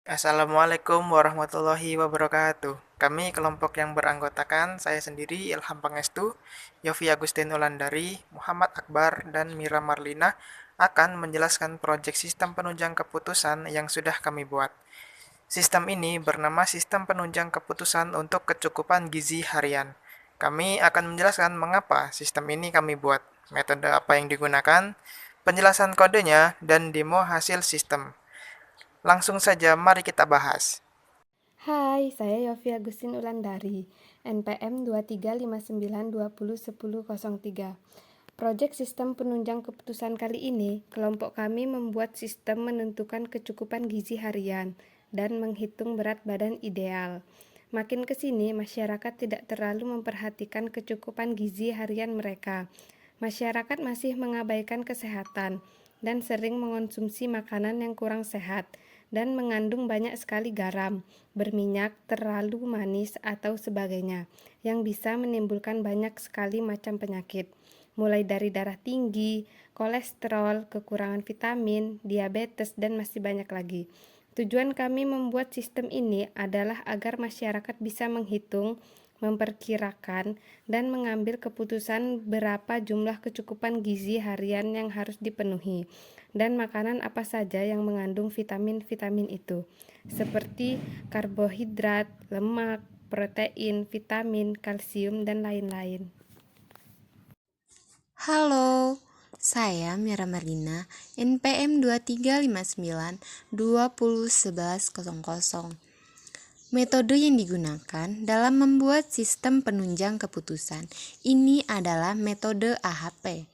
Assalamualaikum warahmatullahi wabarakatuh. Kami kelompok yang beranggotakan saya sendiri Ilham Pangestu, Yofi Agustin Ulandari, Muhammad Akbar, dan Mira Marlina akan menjelaskan proyek sistem penunjang keputusan yang sudah kami buat. Sistem ini bernama Sistem Penunjang Keputusan untuk Kecukupan Gizi Harian. Kami akan menjelaskan mengapa sistem ini kami buat, metode apa yang digunakan, penjelasan kodenya, dan demo hasil sistem. Langsung saja mari kita bahas. Hai, saya Yofi Agustin Ulandari, NPM 2359201003. Proyek sistem penunjang keputusan kali ini, kelompok kami membuat sistem menentukan kecukupan gizi harian dan menghitung berat badan ideal. Makin ke sini, masyarakat tidak terlalu memperhatikan kecukupan gizi harian mereka. Masyarakat masih mengabaikan kesehatan dan sering mengonsumsi makanan yang kurang sehat dan mengandung banyak sekali garam, berminyak, terlalu manis, atau sebagainya, yang bisa menimbulkan banyak sekali macam penyakit, mulai dari darah tinggi, kolesterol, kekurangan vitamin, diabetes, dan masih banyak lagi. Tujuan kami membuat sistem ini adalah agar masyarakat bisa menghitung, memperkirakan, dan mengambil keputusan berapa jumlah kecukupan gizi harian yang harus dipenuhi, dan makanan apa saja yang mengandung vitamin-vitamin itu, seperti karbohidrat, lemak, protein, vitamin, kalsium, dan lain-lain. Halo, saya Mira Marlina, NPM 2359201100. Metode yang digunakan dalam membuat sistem penunjang keputusan ini adalah metode AHP.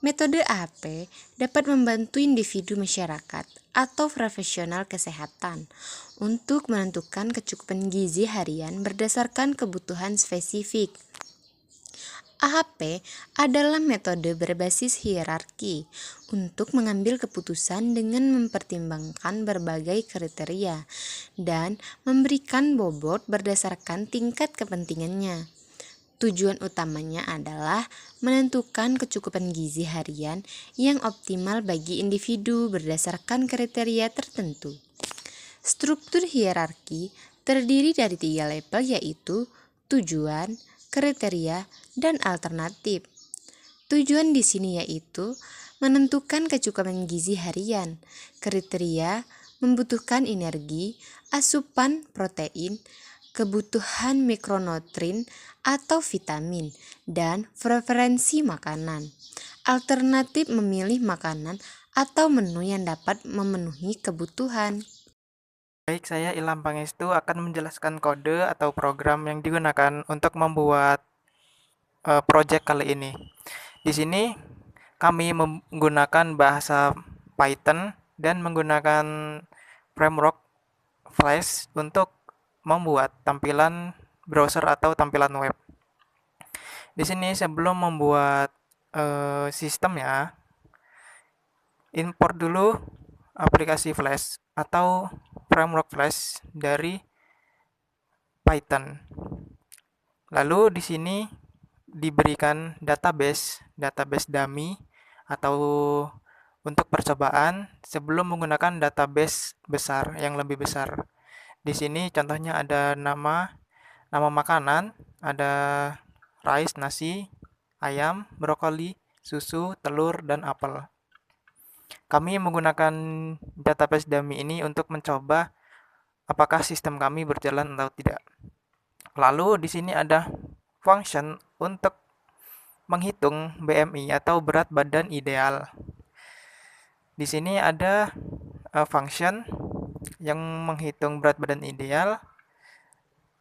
Metode AHP dapat membantu individu masyarakat atau profesional kesehatan untuk menentukan kecukupan gizi harian berdasarkan kebutuhan spesifik. AHP adalah metode berbasis hierarki untuk mengambil keputusan dengan mempertimbangkan berbagai kriteria dan memberikan bobot berdasarkan tingkat kepentingannya. Tujuan utamanya adalah menentukan kecukupan gizi harian yang optimal bagi individu berdasarkan kriteria tertentu. Struktur hierarki terdiri dari 3 level, yaitu tujuan, kriteria, dan alternatif. Tujuan di sini yaitu menentukan kecukupan gizi harian. Kriteria membutuhkan energi, asupan protein, kebutuhan mikronutrien atau vitamin, dan preferensi makanan. Alternatif memilih makanan atau menu yang dapat memenuhi kebutuhan. Baik, saya Ilham Pangestu akan menjelaskan kode atau program yang digunakan untuk membuat project kali ini. Di sini kami menggunakan bahasa Python dan menggunakan framework Flash untuk membuat tampilan browser atau tampilan web. Di sini sebelum membuat sistemnya, import dulu aplikasi Flash atau framework Flash dari Python. Lalu di sini diberikan database dummy atau untuk percobaan sebelum menggunakan database besar yang lebih besar. Di sini contohnya ada nama makanan, ada rice, nasi, ayam, brokoli, susu, telur, dan apel. Kami menggunakan database dummy ini untuk mencoba apakah sistem kami berjalan atau tidak. Lalu di sini ada function untuk menghitung BMI atau berat badan ideal. Di sini ada function yang menghitung berat badan ideal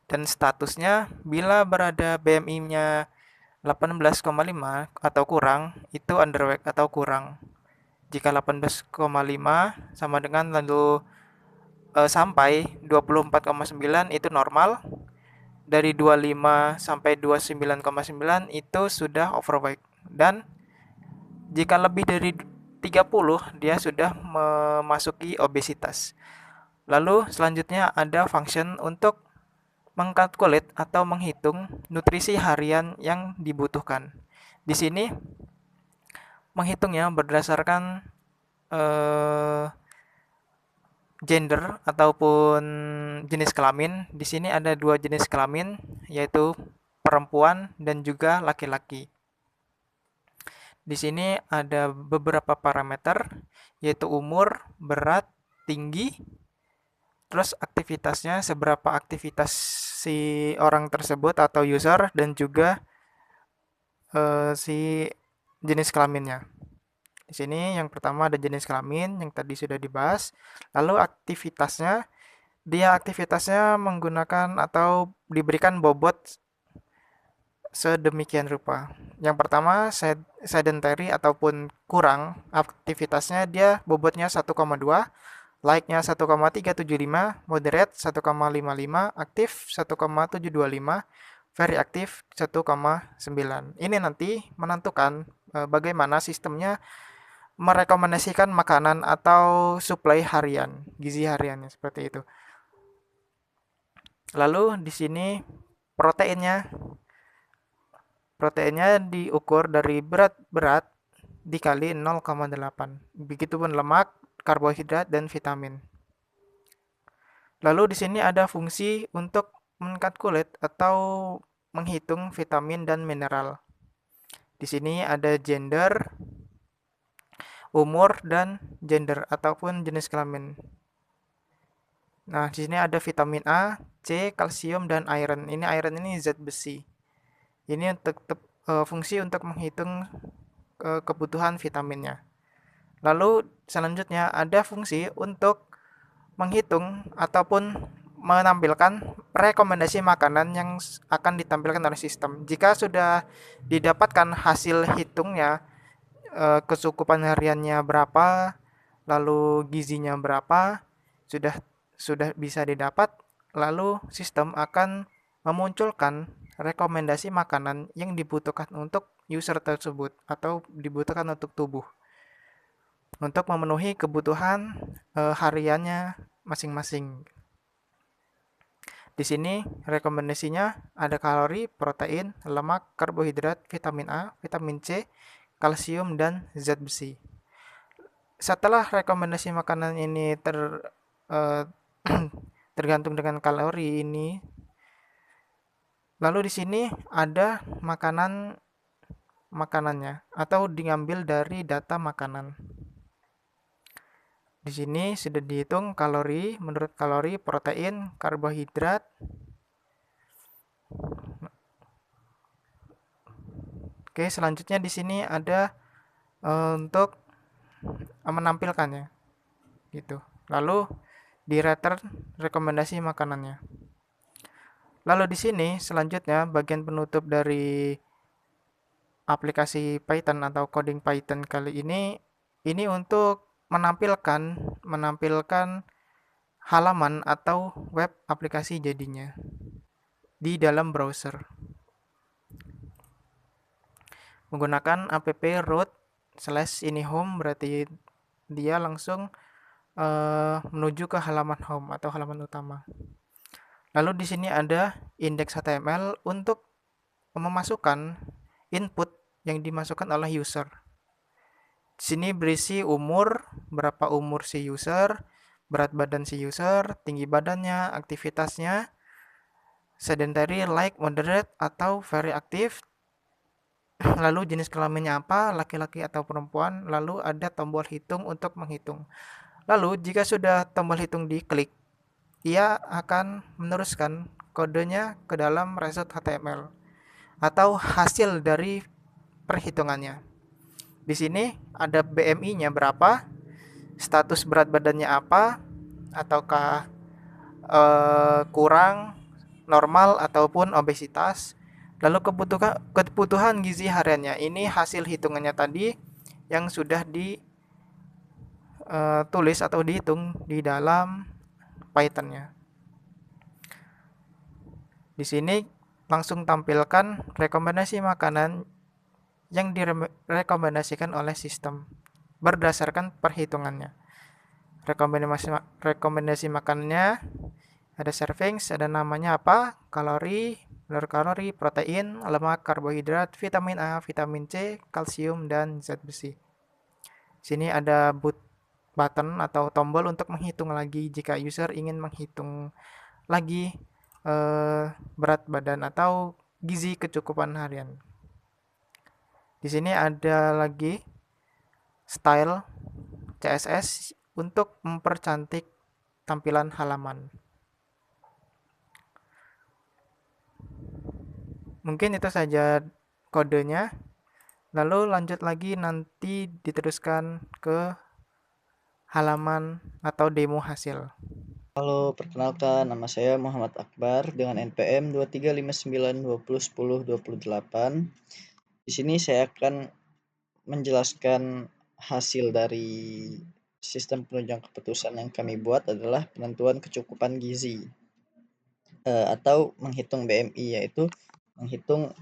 dan statusnya bila berada BMI-nya 18,5 atau kurang, itu underweight atau kurang. Jika 18,5 sama dengan lalu sampai 24,9 itu normal. Dari 25 sampai 29,9 itu sudah overweight. Dan jika lebih dari 30 dia sudah memasuki obesitas. Lalu selanjutnya ada function untuk mengkalkulat atau menghitung nutrisi harian yang dibutuhkan. Di sini menghitungnya berdasarkan eh, gender ataupun jenis kelamin. Di sini ada dua jenis kelamin, yaitu perempuan dan juga laki-laki. Di sini ada beberapa parameter, yaitu umur, berat, tinggi, terus aktivitasnya, seberapa aktivitas si orang tersebut atau user, dan juga si jenis kelaminnya. Di sini yang pertama ada jenis kelamin yang tadi sudah dibahas. Lalu aktivitasnya, dia aktivitasnya menggunakan atau diberikan bobot sedemikian rupa. Yang pertama sedentary ataupun kurang aktivitasnya, dia bobotnya 1,2, like-nya 1,375, moderate 1,55, aktif 1,725, very aktif 1,9. Ini nanti menentukan bagaimana sistemnya merekomendasikan makanan atau suplai harian, gizi hariannya seperti itu. Lalu di sini proteinnya, proteinnya diukur dari berat dikali 0,8. Begitupun lemak, karbohidrat, dan vitamin. Lalu di sini ada fungsi untuk mengkalkulate atau menghitung vitamin dan mineral. Di sini ada gender, umur, dan gender ataupun jenis kelamin. Nah, di sini ada vitamin A, C, kalsium, dan iron. Ini iron ini zat besi. Ini untuk fungsi untuk menghitung kebutuhan vitaminnya. Lalu selanjutnya ada fungsi untuk menghitung ataupun menampilkan rekomendasi makanan yang akan ditampilkan oleh sistem. Jika sudah didapatkan hasil hitungnya, kecukupan hariannya berapa, lalu gizinya berapa, sudah bisa didapat, lalu sistem akan memunculkan rekomendasi makanan yang dibutuhkan untuk user tersebut atau dibutuhkan untuk tubuh untuk memenuhi kebutuhan hariannya masing-masing. Di sini rekomendasinya ada kalori, protein, lemak, karbohidrat, vitamin A, vitamin C, kalsium, dan zat besi. Setelah rekomendasi makanan ini tergantung dengan kalori ini, lalu di sini ada makanannya atau diambil dari data makanan. Di sini sudah dihitung kalori, menurut kalori, protein, karbohidrat. Oke, selanjutnya di sini ada untuk menampilkannya, gitu. Lalu di return rekomendasi makanannya. Lalu di sini selanjutnya bagian penutup dari aplikasi Python atau coding Python kali ini untuk menampilkan halaman atau web aplikasi jadinya di dalam browser menggunakan app root/ini_home, berarti dia langsung menuju ke halaman home atau halaman utama. Lalu di sini ada index HTML untuk memasukkan input yang dimasukkan oleh user. Di sini berisi umur, berapa umur si user, berat badan si user, tinggi badannya, aktivitasnya, sedentary, like, moderate, atau very active. Lalu jenis kelaminnya apa, laki-laki atau perempuan. Lalu ada tombol hitung untuk menghitung. Lalu jika sudah tombol hitung diklik, ia akan meneruskan kodenya ke dalam result HTML atau hasil dari perhitungannya. Di sini ada BMI-nya berapa, status berat badannya apa, ataukah kurang, normal, ataupun obesitas. Lalu kebutuhan gizi hariannya. Ini hasil hitungannya tadi yang sudah ditulis atau dihitung di dalam Python-nya. Di sini langsung tampilkan rekomendasi makanan yang direkomendasikan oleh sistem berdasarkan perhitungannya. Rekomendasi makanannya ada servings, ada namanya apa, kalori, kalori, protein, lemak, karbohidrat, vitamin A, vitamin C, kalsium, dan zat besi. Sini ada button atau tombol untuk menghitung lagi jika user ingin menghitung lagi berat badan atau gizi kecukupan harian. Di sini ada lagi style CSS untuk mempercantik tampilan halaman. Mungkin itu saja kodenya. Lalu lanjut lagi nanti diteruskan ke halaman atau demo hasil. Halo, perkenalkan nama saya Muhammad Akbar dengan NPM 2359201028. Di sini saya akan menjelaskan hasil dari sistem penunjang keputusan yang kami buat adalah penentuan kecukupan gizi atau menghitung BMI, yaitu menghitung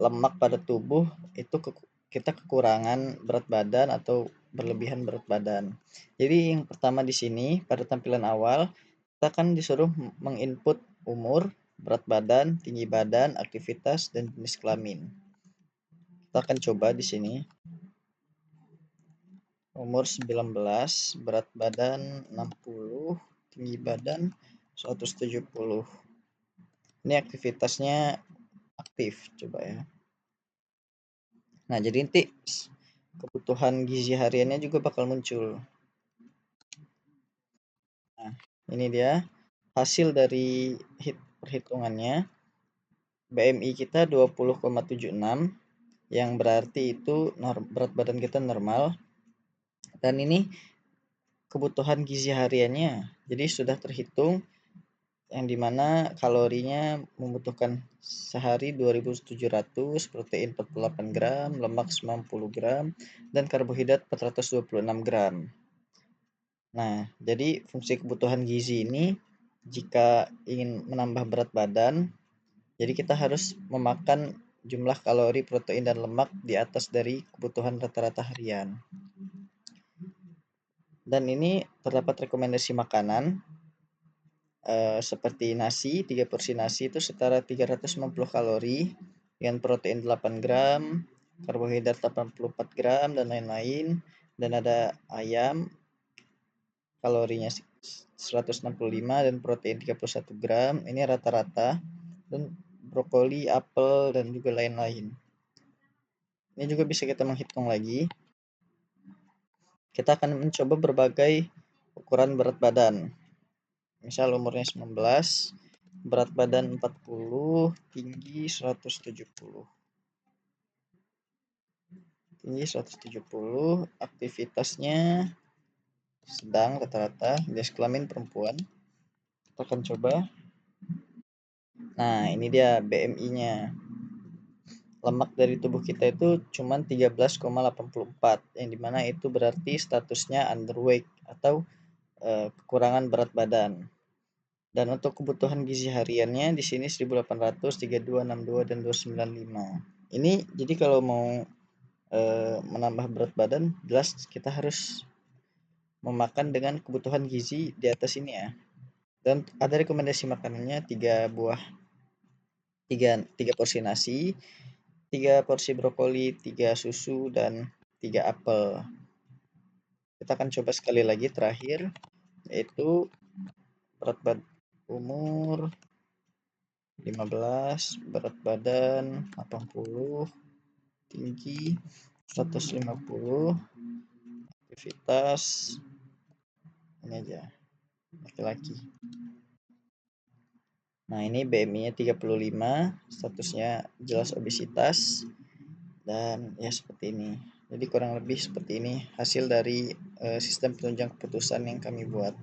lemak pada tubuh itu kita kekurangan berat badan atau berlebihan berat badan. Jadi yang pertama di sini pada tampilan awal kita kan disuruh menginput umur, berat badan, tinggi badan, aktivitas, dan jenis kelamin. Kita akan coba di sini. Umur 19, berat badan 60, tinggi badan 170. Ini aktivitasnya aktif, coba ya. Nah, jadi nanti kebutuhan gizi hariannya juga bakal muncul. Nah, ini dia hasil dari perhitungannya. BMI kita 20,76 yang berarti itu berat badan kita normal. Dan ini kebutuhan gizi hariannya. Jadi sudah terhitung yang dimana kalorinya membutuhkan sehari 2700, protein 48 gram, lemak 90 gram, dan karbohidrat 426 gram. Nah, jadi fungsi kebutuhan gizi ini jika ingin menambah berat badan, jadi kita harus memakan jumlah kalori, protein, dan lemak di atas dari kebutuhan rata-rata harian. Dan ini terdapat rekomendasi makanan seperti nasi, 3 porsi nasi itu setara 390 kalori dengan protein 8 gram, karbohidrat 84 gram, dan lain-lain. Dan ada ayam, kalorinya 165 dan protein 31 gram. Ini rata-rata. Dan brokoli, apel, dan juga lain-lain. Ini juga bisa kita menghitung lagi. Kita akan mencoba berbagai ukuran berat badan. Misal umurnya 19, berat badan 40, tinggi 170. Tinggi 170, aktivitasnya sedang rata-rata, jenis kelamin perempuan. Kita akan coba. Nah, ini dia BMI-nya. Lemak dari tubuh kita itu cuma 13,84, yang dimana itu berarti statusnya underweight atau kekurangan berat badan. Dan untuk kebutuhan gizi hariannya di sini 1800, 32, 62, dan 295. Ini jadi kalau mau menambah berat badan, jelas kita harus memakan dengan kebutuhan gizi di atas ini ya. Dan ada rekomendasi makanannya 3 porsi nasi, 3 porsi brokoli, 3 susu, dan 3 apel. Kita akan coba sekali lagi terakhir, yaitu berat badan umur 15, berat badan 80, tinggi 150, aktivitas ini aja laki-laki. Nah, ini BMI-nya 35, statusnya jelas obesitas, dan ya seperti ini. Jadi kurang lebih seperti ini hasil dari sistem penunjang keputusan yang kami buat.